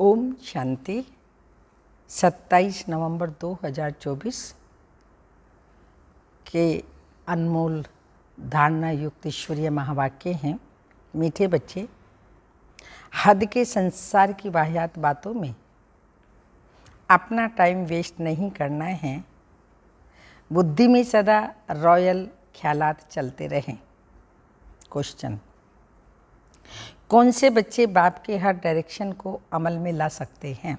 ओम शांति। 27 नवंबर 2024 के अनमोल धारणा युक्त ईश्वरीय महावाक्य हैं। मीठे बच्चे, हद के संसार की वाहियात बातों में अपना टाइम वेस्ट नहीं करना है। बुद्धि में सदा रॉयल ख्यालात चलते रहें। क्वेश्चन: कौन से बच्चे बाप के हर डायरेक्शन को अमल में ला सकते हैं?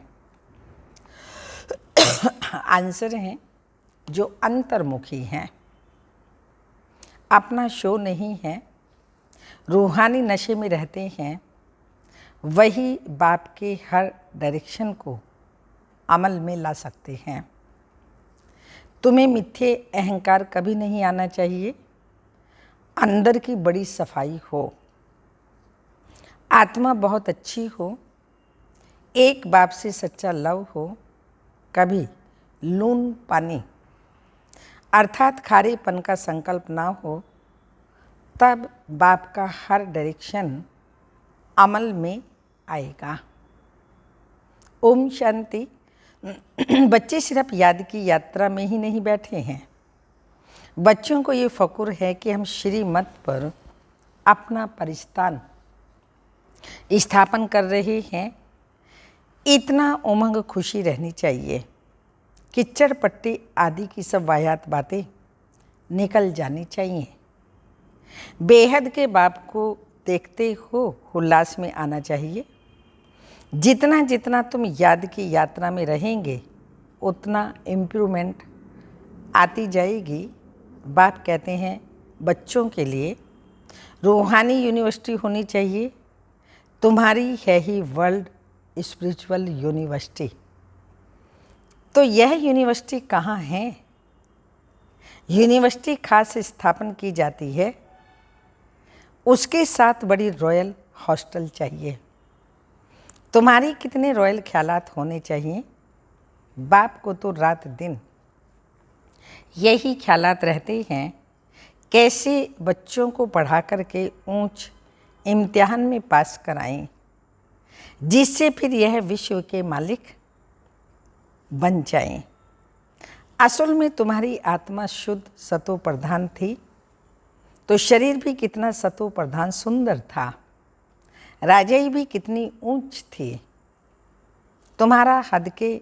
आंसर है जो अंतर्मुखी हैं, अपना शो नहीं है, रूहानी नशे में रहते हैं, वही बाप के हर डायरेक्शन को अमल में ला सकते हैं। तुम्हें मिथ्ये अहंकार कभी नहीं आना चाहिए। अंदर की बड़ी सफाई हो, आत्मा बहुत अच्छी हो, एक बाप से सच्चा लव हो, कभी लून पानी अर्थात खारेपन का संकल्प ना हो, तब बाप का हर डायरेक्शन अमल में आएगा। ओम शांति। बच्चे सिर्फ याद की यात्रा में ही नहीं बैठे हैं। बच्चों को ये फ़क्र है कि हम श्रीमत पर अपना परिस्थान स्थापन कर रहे हैं। इतना उमंग खुशी रहनी चाहिए। किच्चड़ पट्टी आदि की सब वाहियात बातें निकल जानी चाहिए। बेहद के बाप को देखते हो उल्लास में आना चाहिए। जितना जितना तुम याद की यात्रा में रहेंगे उतना इम्प्रूवमेंट आती जाएगी। बाप कहते हैं बच्चों के लिए रूहानी यूनिवर्सिटी होनी चाहिए। तुम्हारी है ही वर्ल्ड स्पिरिचुअल यूनिवर्सिटी। तो यह यूनिवर्सिटी कहाँ है? यूनिवर्सिटी खास स्थापन की जाती है, उसके साथ बड़ी रॉयल हॉस्टल चाहिए। तुम्हारी कितने रॉयल ख्यालात होने चाहिए? बाप को तो रात दिन यही ख्यालात रहते हैं, कैसे बच्चों को पढ़ा करके ऊंच इम्तिहान में पास कराएं, जिससे फिर यह विश्व के मालिक बन जाएं। असल में तुम्हारी आत्मा शुद्ध सतो प्रधान थी, तो शरीर भी कितना सतो प्रधान सुंदर था, राजाई भी कितनी ऊंच थी। तुम्हारा हद के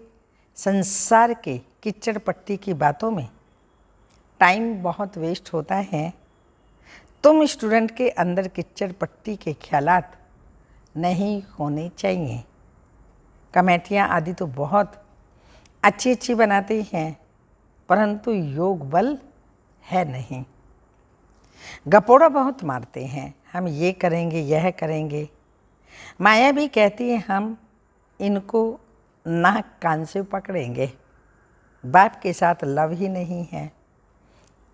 संसार के किच्चड़ पट्टी की बातों में टाइम बहुत वेस्ट होता है। तुम स्टूडेंट के अंदर किच्चड़ पट्टी के ख्यालात नहीं होने चाहिए। कमेटियाँ आदि तो बहुत अच्छी अच्छी बनाते हैं, परंतु योग बल है नहीं। गपोड़ा बहुत मारते हैं, हम ये करेंगे यह करेंगे। माया भी कहती है हम इनको नाक कान से पकड़ेंगे। बाप के साथ लव ही नहीं है।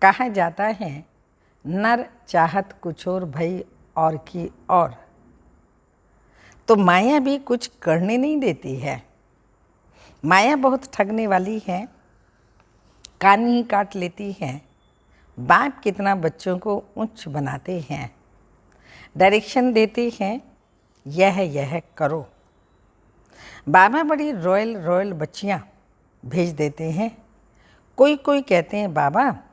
कहा जाता है नर चाहत कुछ और भई और की और। तो माया भी कुछ करने नहीं देती है। माया बहुत ठगने वाली है, कान ही काट लेती है। बाप कितना बच्चों को उच्च बनाते हैं, डायरेक्शन देते हैं, यह करो। बाबा बड़ी रॉयल बच्चियाँ भेज देते हैं। कोई कहते हैं बाबा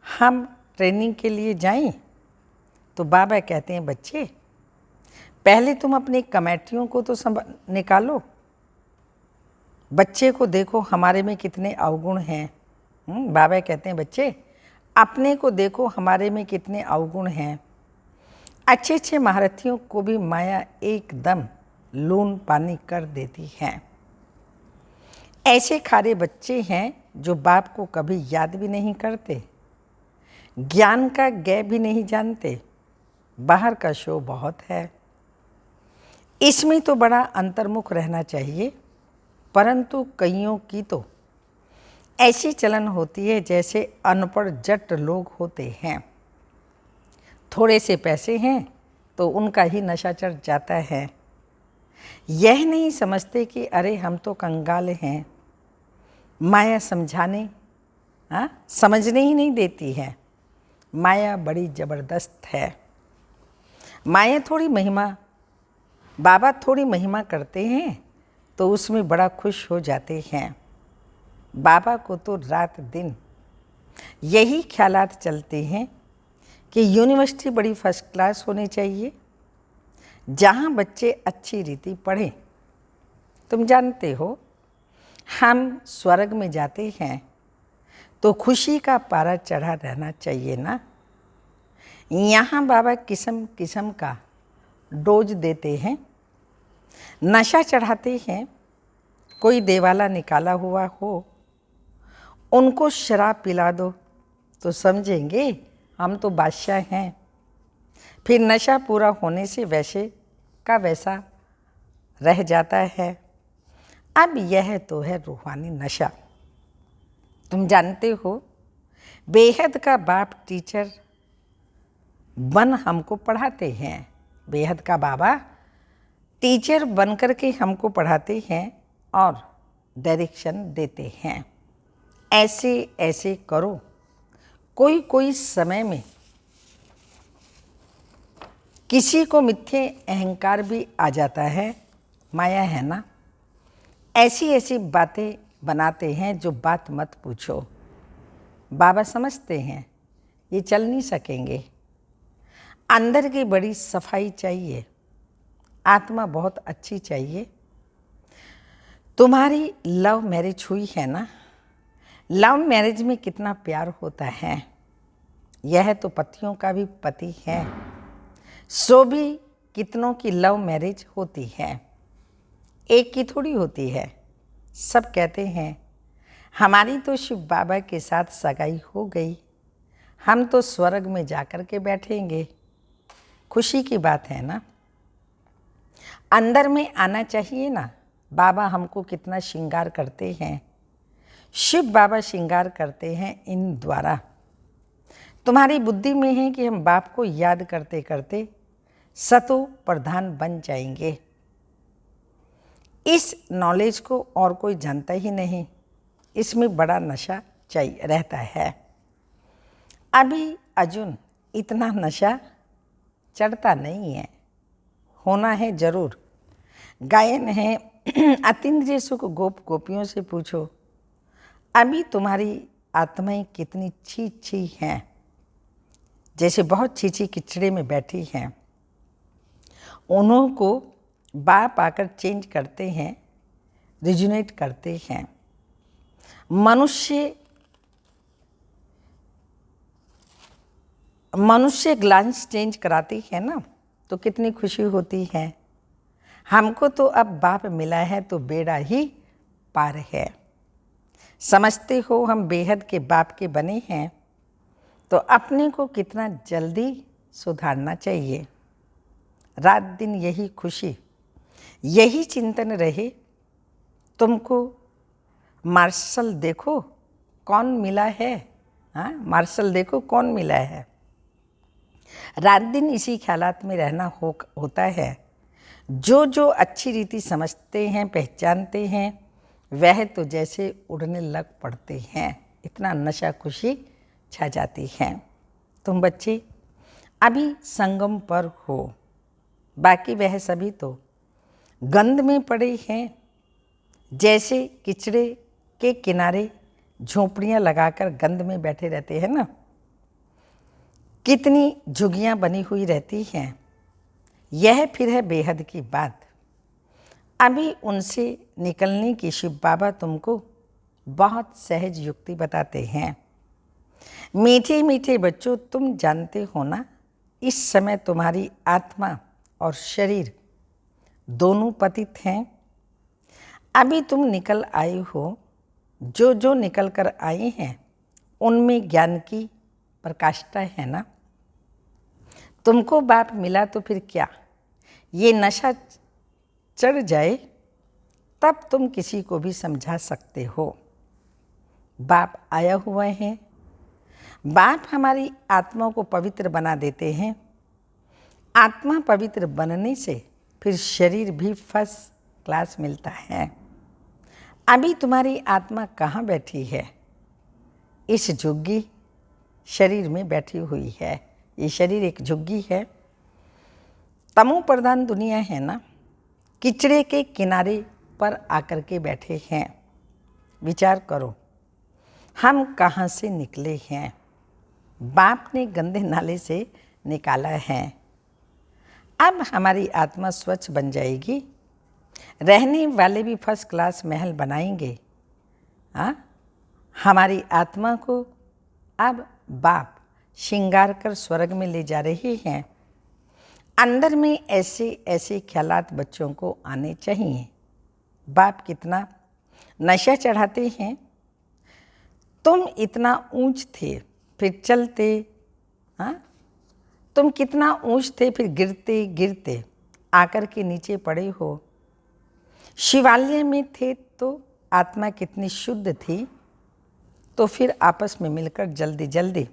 हम ट्रेनिंग के लिए जाएं, तो बाबा कहते हैं बच्चे पहले तुम अपनी कमेटियों को तो निकालो। बच्चे को देखो हमारे में कितने अवगुण हैं। बाबा कहते हैं बच्चे अपने को देखो हमारे में कितने अवगुण हैं। अच्छे अच्छे महारथियों को भी माया एकदम लून पानी कर देती है। ऐसे खारे बच्चे हैं जो बाप को कभी याद भी नहीं करते, ज्ञान का गैप भी नहीं जानते। बाहर का शो बहुत है, इसमें तो बड़ा अंतर्मुख रहना चाहिए। परंतु कईयों की तो ऐसी चलन होती है जैसे अनपढ़ जट लोग होते हैं। थोड़े से पैसे हैं तो उनका ही नशा चढ़ जाता है। यह नहीं समझते कि अरे हम तो कंगाल हैं। माया समझने ही नहीं देती है। माया बड़ी ज़बरदस्त है। माया थोड़ी महिमा, बाबा थोड़ी महिमा करते हैं तो उसमें बड़ा खुश हो जाते हैं। बाबा को तो रात दिन यही ख्यालात चलते हैं कि यूनिवर्सिटी बड़ी फर्स्ट क्लास होनी चाहिए, जहाँ बच्चे अच्छी रीति पढ़ें। तुम जानते हो, हम स्वर्ग में जाते हैं तो खुशी का पारा चढ़ा रहना चाहिए ना। यहाँ बाबा किस्म किस्म का डोज देते हैं, नशा चढ़ाते हैं। कोई देवाला निकाला हुआ हो, उनको शराब पिला दो तो समझेंगे हम तो बादशाह हैं। फिर नशा पूरा होने से वैसे का वैसा रह जाता है। अब यह तो है रूहानी नशा। तुम जानते हो, बेहद का बाप टीचर बन हमको पढ़ाते हैं। बेहद का बाबा टीचर बन कर के हमको पढ़ाते हैं और डायरेक्शन देते हैं, ऐसे ऐसे करो। कोई कोई समय में किसी को मिथ्ये अहंकार भी आ जाता है, माया है ना। ऐसी ऐसी बातें बनाते हैं जो बात मत पूछो। बाबा समझते हैं ये चल नहीं सकेंगे। अंदर की बड़ी सफाई चाहिए, आत्मा बहुत अच्छी चाहिए। तुम्हारी लव मैरिज हुई है ना, लव मैरिज में कितना प्यार होता है। यह तो पतियों का भी पति है, सो भी कितनों की लव मैरिज होती है, एक की थोड़ी होती है। सब कहते हैं हमारी तो शिव बाबा के साथ सगाई हो गई, हम तो स्वर्ग में जाकर के बैठेंगे। खुशी की बात है ना। अंदर में आना चाहिए ना। बाबा हमको कितना श्रृंगार करते हैं, शिव बाबा श्रृंगार करते हैं इन द्वारा। तुम्हारी बुद्धि में है कि हम बाप को याद करते करते सतो प्रधान बन जाएंगे। इस नॉलेज को और कोई जानता ही नहीं। इसमें बड़ा नशा चाहिए रहता है। अभी अर्जुन इतना नशा चढ़ता नहीं है, होना है जरूर। गायन है अतीन्द्रिय सुख गोप गोपियों से पूछो, अभी तुम्हारी आत्माएं कितनी छी छी हैं, जैसे बहुत छीछी किचड़े में बैठी हैं। उन्हों को बाप आकर चेंज करते हैं, रिजुनेट करते हैं। मनुष्य ग्लांस चेंज कराती है ना, तो कितनी खुशी होती है। हमको तो अब बाप मिला है तो बेड़ा ही पार है। समझते हो हम बेहद के बाप के बने हैं, तो अपने को कितना जल्दी सुधारना चाहिए। रात दिन यही खुशी, यही चिंतन रहे। तुमको मार्शल देखो कौन मिला है, हाँ मार्शल देखो कौन मिला है। रात दिन इसी ख्यालात में रहना होता है। जो जो अच्छी रीति समझते हैं, पहचानते हैं, वह तो जैसे उड़ने लग पड़ते हैं। इतना नशा खुशी छा जाती है। तुम बच्चे अभी संगम पर हो, बाकी वह सभी तो गंध में पड़े हैं। जैसे किचड़े के किनारे झोंपड़ियाँ लगाकर गंध में बैठे रहते हैं ना, कितनी झुग्गियाँ बनी हुई रहती हैं। यह फिर है बेहद की बात। अभी उनसे निकलने की शिव बाबा तुमको बहुत सहज युक्ति बताते हैं। मीठे मीठे बच्चों, तुम जानते हो ना, इस समय तुम्हारी आत्मा और शरीर दोनों पतित हैं। अभी तुम निकल आए हो, जो जो निकल कर आए हैं उनमें ज्ञान की प्रकाष्ठा है ना। तुमको बाप मिला तो फिर क्या, ये नशा चढ़ जाए तब तुम किसी को भी समझा सकते हो। बाप आया हुआ है, बाप हमारी आत्मा को पवित्र बना देते हैं। आत्मा पवित्र बनने से फिर शरीर भी फर्स्ट क्लास मिलता है। अभी तुम्हारी आत्मा कहाँ बैठी है? इस झुग्गी शरीर में बैठी हुई है। ये शरीर एक झुग्गी है। तमो प्रधान दुनिया है ना, किचड़े के किनारे ऊपर आकर के बैठे हैं। विचार करो, हम कहाँ से निकले हैं? बाप ने गंदे नाले से निकाला है। अब हमारी आत्मा स्वच्छ बन जाएगी, रहने वाले भी फर्स्ट क्लास महल बनाएंगे। हमारी आत्मा को अब बाप श्रृंगार कर स्वर्ग में ले जा रहे हैं। अंदर में ऐसे ऐसे ख्यालात बच्चों को आने चाहिए। बाप कितना नशा चढ़ाते हैं। तुम इतना ऊंच थे फिर चलते, तुम कितना ऊंच थे फिर गिरते गिरते आकर के नीचे पड़े हो। शिवालय में थे तो आत्मा कितनी शुद्ध थी, तो फिर आपस में मिलकर जल्दी जल्दी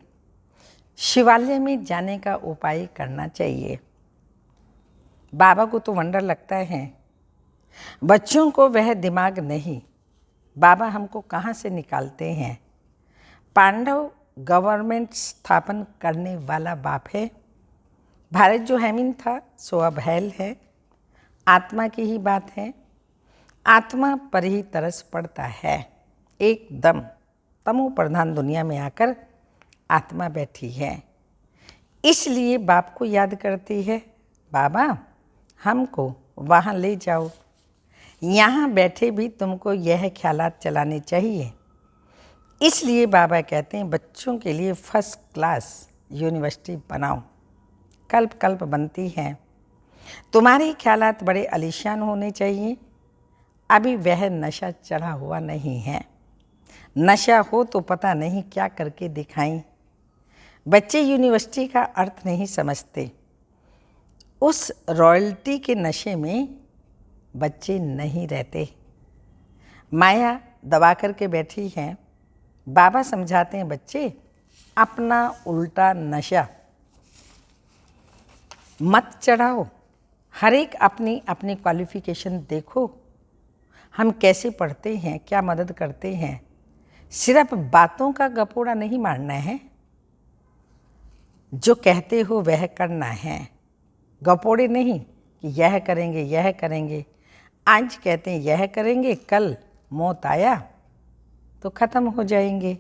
शिवालय में जाने का उपाय करना चाहिए। बाबा को तो वंडर लगता है, बच्चों को वह दिमाग नहीं। बाबा हमको कहाँ से निकालते हैं? पांडव गवर्नमेंट स्थापन करने वाला बाप है। भारत जो हेमिन था सो अब हेल है। आत्मा की ही बात है। आत्मा पर ही तरस पड़ता है। एकदम तमो प्रधान दुनिया में आकर आत्मा बैठी है, इसलिए बाप को याद करती है। बाबा हमको वहाँ ले जाओ। यहाँ बैठे भी तुमको यह ख्यालात चलाने चाहिए। इसलिए बाबा कहते हैं बच्चों के लिए फर्स्ट क्लास यूनिवर्सिटी बनाओ। कल्प कल्प बनती हैं। तुम्हारे ख्यालात बड़े आलीशान होने चाहिए। अभी वह नशा चढ़ा हुआ नहीं है। नशा हो तो पता नहीं क्या करके दिखाएं। बच्चे यूनिवर्सिटी का अर्थ नहीं समझते। उस रॉयल्टी के नशे में बच्चे नहीं रहते। माया दबा करके बैठी है। बाबा समझाते हैं बच्चे अपना उल्टा नशा मत चढ़ाओ। हर एक अपनी अपनी क्वालिफिकेशन देखो। हम कैसे पढ़ते हैं, क्या मदद करते हैं। सिर्फ बातों का गपोड़ा नहीं मारना है। जो कहते हो वह करना है। गपोड़े नहीं कि यह करेंगे यह करेंगे। आज कहते हैं यह करेंगे, कल मौत आया तो ख़त्म हो जाएंगे।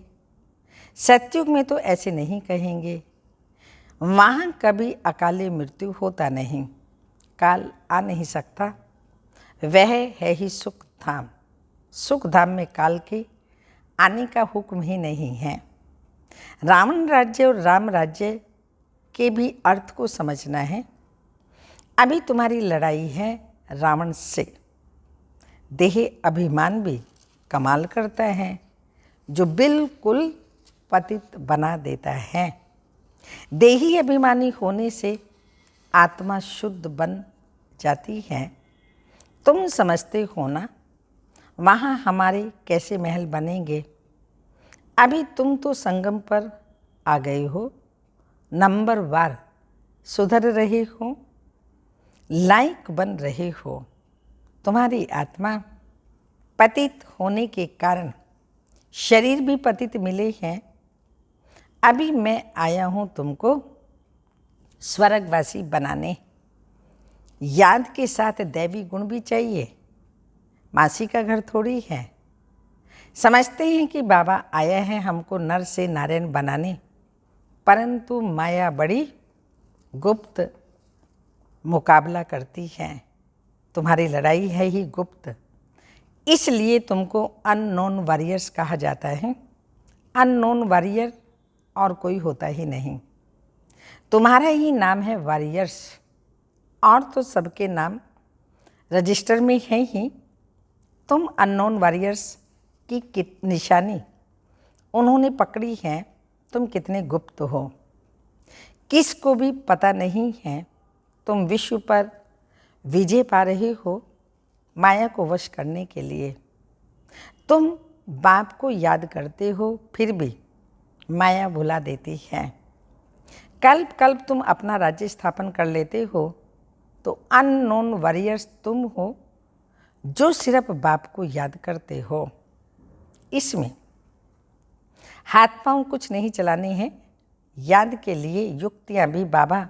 सतयुग में तो ऐसे नहीं कहेंगे। वहाँ कभी अकाले मृत्यु होता नहीं। काल आ नहीं सकता। वह है ही सुख धाम। सुख धाम में काल के आने का हुक्म ही नहीं है। रावण राज्य और राम राज्य के भी अर्थ को समझना है। अभी तुम्हारी लड़ाई है रावण से। देह अभिमान भी कमाल करता है, जो बिल्कुल पतित बना देता है। देही अभिमानी होने से आत्मा शुद्ध बन जाती है। तुम समझते हो ना वहाँ हमारे कैसे महल बनेंगे। अभी तुम तो संगम पर आ गए हो, नंबर वार सुधर रहे हो, लायक बन रहे हो। तुम्हारी आत्मा पतित होने के कारण शरीर भी पतित मिले हैं। अभी मैं आया हूँ तुमको स्वर्गवासी बनाने। याद के साथ दैवी गुण भी चाहिए। मासी का घर थोड़ी है। समझते हैं कि बाबा आया है हमको नर से नारायण बनाने, परंतु माया बड़ी गुप्त मुकाबला करती है। तुम्हारी लड़ाई है ही गुप्त, इसलिए तुमको अननोन वॉरियर्स कहा जाता है। अननोन वॉरियर और कोई होता ही नहीं। तुम्हारा ही नाम है वॉरियर्स, और तो सबके नाम रजिस्टर में है ही। तुम अननोन वॉरियर्स की निशानी उन्होंने पकड़ी है। तुम कितने गुप्त हो, किसको भी पता नहीं है। तुम विश्व पर विजय पा रहे हो माया को वश करने के लिए। तुम बाप को याद करते हो, फिर भी माया भुला देती है। कल्प कल्प तुम अपना राज्य स्थापन कर लेते हो, तो अननोन वॉरियर्स तुम हो जो सिर्फ बाप को याद करते हो। इसमें हाथ पांव कुछ नहीं चलाने हैं। याद के लिए युक्तियाँ भी बाबा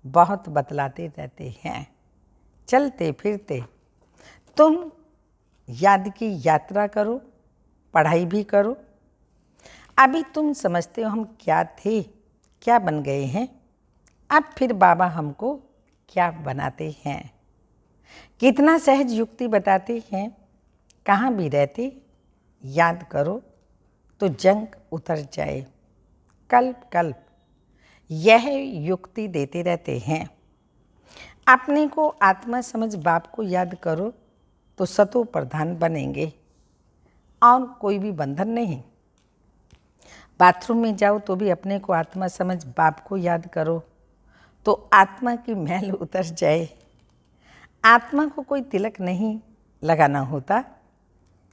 बहुत बतलाते रहते हैं। चलते फिरते तुम याद की यात्रा करो, पढ़ाई भी करो। अभी तुम समझते हो हम क्या थे, क्या बन गए हैं। अब फिर बाबा हमको क्या बनाते हैं। कितना सहज युक्ति बताते हैं। कहाँ भी रहते याद करो तो जंग उतर जाए। कल्प कल्प यह युक्ति देते रहते हैं। अपने को आत्मा समझ बाप को याद करो तो सतो प्रधान बनेंगे और कोई भी बंधन नहीं। बाथरूम में जाओ तो भी अपने को आत्मा समझ बाप को याद करो तो आत्मा की मैल उतर जाए। आत्मा को कोई तिलक नहीं लगाना होता।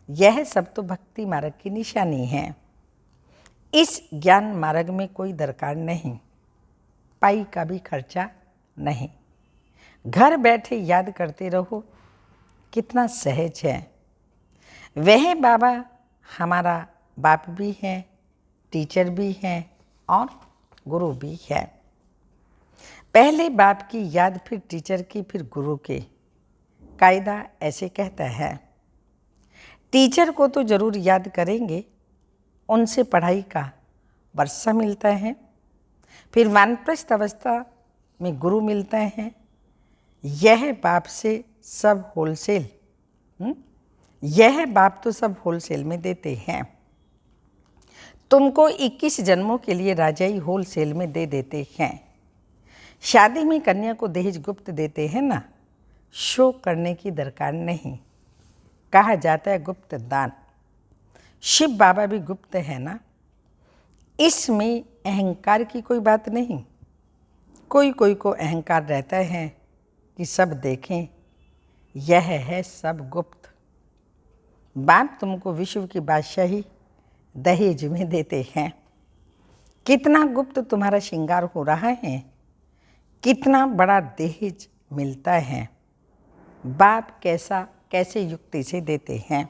यह सब तो भक्ति मार्ग की निशानी है। इस ज्ञान मार्ग में कोई दरकार नहीं, पाई का भी खर्चा नहीं। घर बैठे याद करते रहो, कितना सहज है। वह बाबा हमारा बाप भी है, टीचर भी है और गुरु भी है। पहले बाप की याद, फिर टीचर की, फिर गुरु की। कायदा ऐसे कहता है। टीचर को तो जरूर याद करेंगे, उनसे पढ़ाई का वर्षा मिलता है। फिर वानप्रस्थ अवस्था में गुरु मिलता है। यह बाप से सब होलसेल, यह बाप तो सब होलसेल में देते हैं। तुमको 21 जन्मों के लिए राजाई होलसेल में दे देते हैं। शादी में कन्या को दहेज गुप्त देते हैं ना, शो करने की दरकार नहीं। कहा जाता है गुप्त दान। शिव बाबा भी गुप्त है ना। इसमें अहंकार की कोई बात नहीं। कोई कोई को अहंकार रहता है कि सब देखें, यह है सब गुप्त। बाप तुमको विश्व की बादशाही दहेज में देते हैं। कितना गुप्त तुम्हारा श्रृंगार हो रहा है, कितना बड़ा दहेज मिलता है। बाप कैसे युक्ति से देते हैं,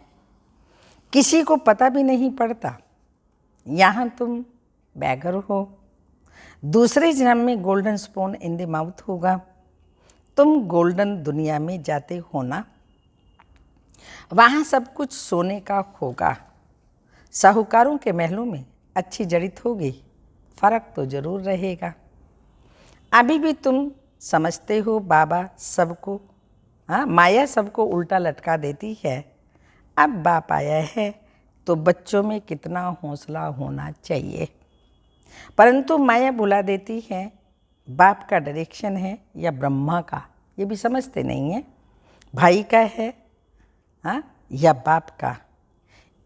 किसी को पता भी नहीं पड़ता। यहाँ तुम बैगर हो, दूसरे जन्म में golden spoon in the mouth होगा। तुम गोल्डन दुनिया में जाते हो ना, वहाँ सब कुछ सोने का होगा। साहूकारों के महलों में अच्छी जड़ित होगी, फर्क तो जरूर रहेगा। अभी भी तुम समझते हो बाबा सबको, माया सबको उल्टा लटका देती है। अब बाप आया है तो बच्चों में कितना हौसला होना चाहिए। परंतु माया बुला देती है, बाप का डायरेक्शन है या ब्रह्मा का, ये भी समझते नहीं है। भाई का है या बाप का,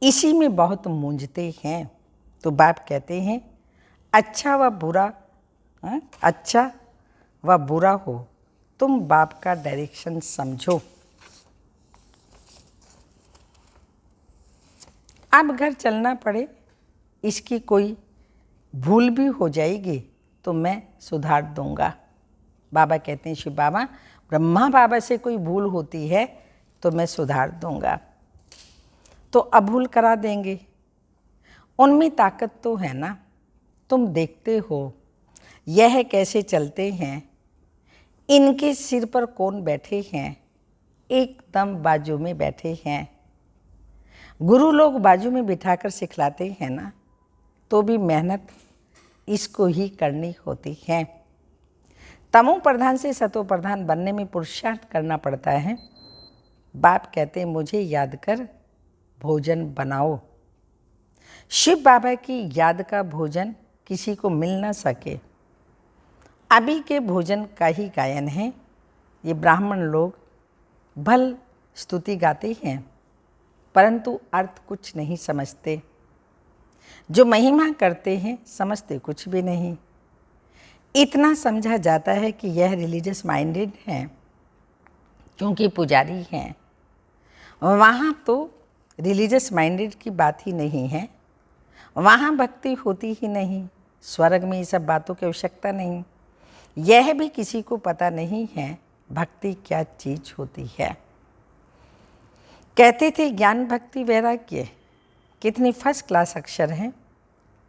इसी में बहुत मूंझते हैं। तो बाप कहते हैं अच्छा व बुरा, अच्छा व बुरा हो, तुम बाप का डायरेक्शन समझो। अब घर चलना पड़े, इसकी कोई भूल भी हो जाएगी तो मैं सुधार दूंगा। बाबा कहते हैं शिव बाबा, ब्रह्मा बाबा से कोई भूल होती है तो मैं सुधार दूंगा। तो अभूल करा देंगे। उनमें ताकत तो है ना। तुम देखते हो यह कैसे चलते हैं, इनके सिर पर कौन बैठे हैं, एकदम बाजू में बैठे हैं। गुरु लोग बाजू में बिठाकर सिखलाते हैं ना, तो भी मेहनत इसको ही करनी होती है। तमो प्रधान से सतो प्रधान बनने में पुरुषार्थ करना पड़ता है। बाप कहते हैं मुझे याद कर भोजन बनाओ। शिव बाबा की याद का भोजन किसी को मिल ना सके। अभी के भोजन का ही गायन है। ये ब्राह्मण लोग भल स्तुति गाते हैं परंतु अर्थ कुछ नहीं समझते। जो महिमा करते हैं समझते कुछ भी नहीं। इतना समझा जाता है कि यह रिलीजियस माइंडेड हैं क्योंकि पुजारी हैं। वहाँ तो रिलीजियस माइंडेड की बात ही नहीं है, वहाँ भक्ति होती ही नहीं। स्वर्ग में ये सब बातों की आवश्यकता नहीं। यह भी किसी को पता नहीं है भक्ति क्या चीज होती है। कहते थे ज्ञान भक्ति वैराग्य, कितनी फर्स्ट क्लास अक्षर हैं।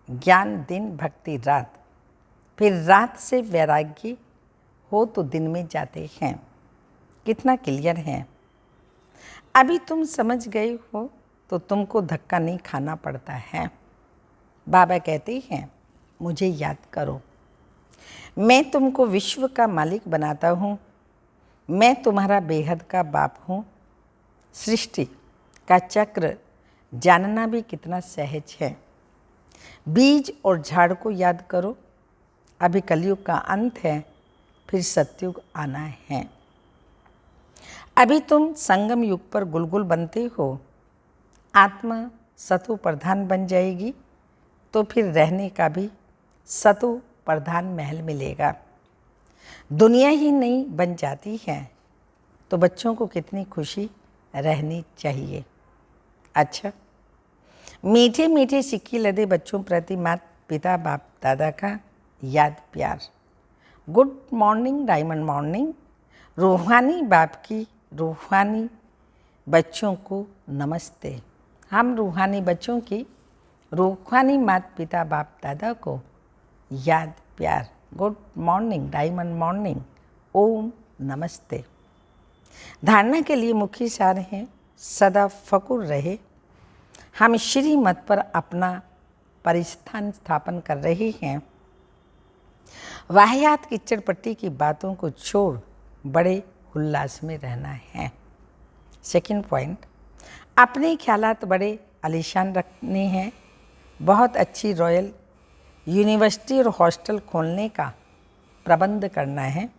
ज्ञान दिन, भक्ति रात, फिर रात से वैराग्य हो तो दिन में जाते हैं। कितना क्लियर है। अभी तुम समझ गए हो तो तुमको धक्का नहीं खाना पड़ता है। बाबा कहते हैं मुझे याद करो, मैं तुमको विश्व का मालिक बनाता हूँ, मैं तुम्हारा बेहद का बाप हूँ। सृष्टि का चक्र जानना भी कितना सहज है। बीज और झाड़ को याद करो, अभी कलयुग का अंत है, फिर सतयुग आना है। अभी तुम संगम युग पर गुलगुल बनते हो, आत्मा सतु प्रधान बन जाएगी तो फिर रहने का भी सतु प्रधान महल मिलेगा। दुनिया ही नहीं बन जाती है तो बच्चों को कितनी खुशी रहनी चाहिए। अच्छा, मीठे मीठे सिक्के लदे बच्चों प्रति माता पिता बाप दादा का याद प्यार। Good morning diamond morning. रूहानी बाप की रूहानी बच्चों को नमस्ते। हम रूहानी बच्चों की रूहानी माता पिता बाप दादा को याद प्यार। Good morning diamond morning. ओम नमस्ते। धारणा के लिए मुख्य सार हैं, सदा फकुर रहे। हम श्रीमत पर अपना परिस्थान स्थापन कर रहे हैं। वाहियात की चटपटी की बातों को छोड़ बड़े उल्लास में रहना है। सेकंड पॉइंट, अपने ख्यालात बड़े आलीशान रखने हैं। बहुत अच्छी रॉयल यूनिवर्सिटी और हॉस्टल खोलने का प्रबंध करना है।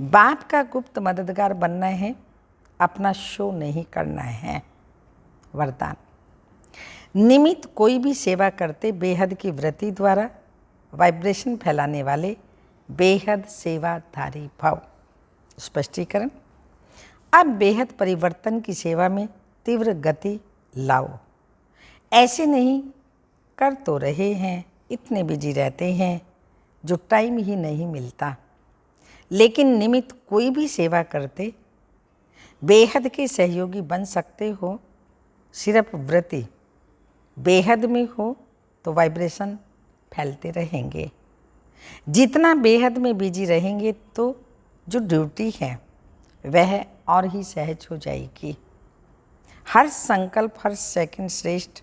बाप का गुप्त मददगार बनना है, अपना शो नहीं करना है। वरदान, निमित्त कोई भी सेवा करते बेहद की वृत्ति द्वारा वाइब्रेशन फैलाने वाले बेहद सेवाधारी भाव। स्पष्टीकरण, अब बेहद परिवर्तन की सेवा में तीव्र गति लाओ। ऐसे नहीं कर तो रहे हैं, इतने बिजी रहते हैं जो टाइम ही नहीं मिलता। लेकिन निमित्त कोई भी सेवा करते बेहद के सहयोगी बन सकते हो। सिर्फ वृत्ति बेहद में हो तो वाइब्रेशन फैलते रहेंगे। जितना बेहद में बिजी रहेंगे तो जो ड्यूटी है वह और ही सहज हो जाएगी। हर संकल्प, हर सेकंड श्रेष्ठ।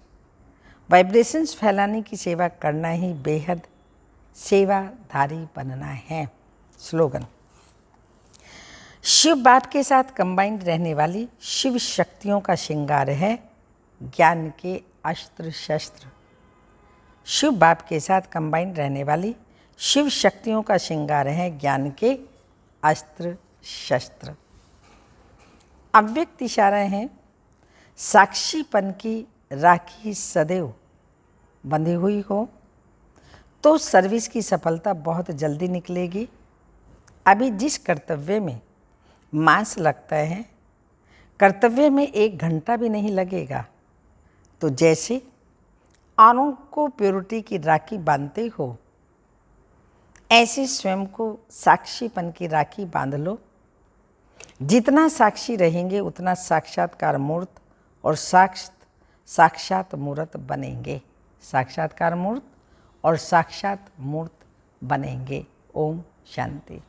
वाइब्रेशंस फैलाने की सेवा करना ही बेहद सेवाधारी बनना है। स्लोगन, शिव बाप के साथ कंबाइंड रहने वाली शिव शक्तियों का श्रृंगार है ज्ञान के अस्त्र शस्त्र। शिव बाप के साथ कंबाइंड रहने वाली शिव शक्तियों का श्रृंगार है ज्ञान के अस्त्र शस्त्र। अव्यक्त इशारा है, साक्षीपन की राखी सदैव बंधी हुई हो तो सर्विस की सफलता बहुत जल्दी निकलेगी। अभी जिस कर्तव्य में मास लगता है, कर्तव्य में 1 घंटा भी नहीं लगेगा। तो जैसे औरों को प्योरिटी की राखी बांधते हो, ऐसे स्वयं को साक्षीपन की राखी बांध लो। जितना साक्षी रहेंगे उतना साक्षात्कार मूर्त और साक्षात मूर्त बनेंगे। साक्षात्कार मूर्त और साक्षात मूर्त बनेंगे। ओम शांति।